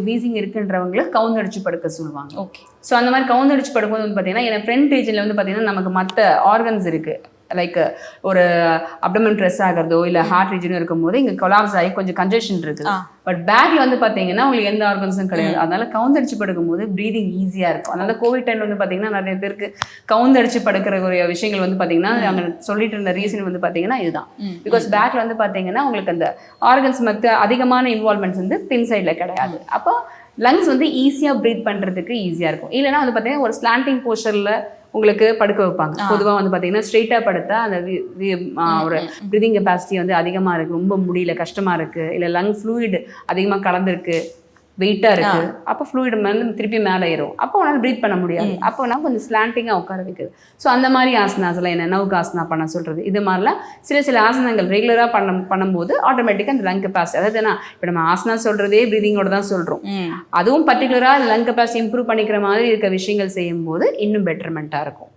Wheezing இருக்குன்றவங்களுக்கு கவுந்தடிச்சு படுக்க சொல்லுவாங்க. Okay. So அந்த மாதிரி கவுந்தடிச்சு படுக்கும்போது வந்து பார்த்தீங்கன்னா என் ஃப்ரண்ட் ரீஜனில் வந்து பார்த்தீங்கன்னா நமக்கு மற்ற ஆர்கன்ஸ் இருக்கு, லைக் ஒரு அப்டமன் ட்ரெஸ் ஆகிறதோ இல்லை ஹார்ட் ரீஜனும் இருக்கும்போது இங்கே கொலாப்ஸ் ஆகி கொஞ்சம் கன்ஜெஷன் இருக்குது. பட் பேக்ல வந்து பார்த்தீங்கன்னா உங்களுக்கு எந்த ஆர்கன்ஸும் கிடையாது. அதனால கவுந்தடிச்சு படுக்கும்போது ப்ரீதிங் ஈஸியாக இருக்கும். அதனால கோவிட் டைம்ல வந்து பார்த்தீங்கன்னா நிறைய பேருக்கு கவுந்தடிச்சு படுக்கிற ஒரு விஷயங்கள் வந்து பார்த்தீங்கன்னா அவங்க சொல்லிட்டு இருந்த ரீசன் வந்து பார்த்தீங்கன்னா இதுதான். பிகாஸ் பேக்ல வந்து பார்த்தீங்கன்னா உங்களுக்கு அந்த ஆர்கன்ஸ் மற்ற அதிகமான இன்வால்மெண்ட்ஸ் வந்து பின் சைடில் கிடையாது. அப்போ லங்ஸ் வந்து ஈஸியாக ப்ரீத் பண்ணுறதுக்கு ஈஸியாக இருக்கும். இல்லைன்னா வந்து பார்த்தீங்கன்னா ஒரு ஸ்லாண்டிங் போஸ்டரில் உங்களுக்கு படுக்க வைப்பாங்க. பொதுவாக வந்து பார்த்தீங்கன்னா ஸ்ட்ரெயிட்டாக படுத்தா அந்த ஒரு ப்ரீதிங் கெப்பாசிட்டி வந்து அதிகமாக இருக்குது, ரொம்ப முடியல, கஷ்டமாக இருக்குது, இல்லை லங் ஃப்ளூயிட் அதிகமாக கலந்துருக்கு, வெயிட்டாக இருக்குது, அப்போ ஃப்ளூயிட் வந்து திருப்பி மேலே ஏறும், அப்போ உன்னால் ப்ரீத் பண்ண முடியாது. அப்போ நான் கொஞ்சம் ஸ்லாண்டிங்காக உட்கார வைக்குது. ஸோ அந்த மாதிரி ஆசனாஸ்லாம் என்ன நவுகாசனா பண்ண சொல்கிறது, இது மாதிரிலாம் சில ஆசனங்கள் ரெகுலராக பண்ணும்போது ஆட்டோமேட்டிக்காக அந்த லங் கெப்பாசிட்டி, அதாவது இப்போ நம்ம ஆசனா சொல்கிறதே ப்ரீதிங்கோட தான் சொல்கிறோம், அதுவும் பர்டிகுலராக லங் கெப்பாசிட்டி இம்ப்ரூவ் பண்ணிக்கிற மாதிரி இருக்க விஷயங்கள் செய்யும்போது இன்னும் பெட்டர்மெண்ட்டாக இருக்கும்.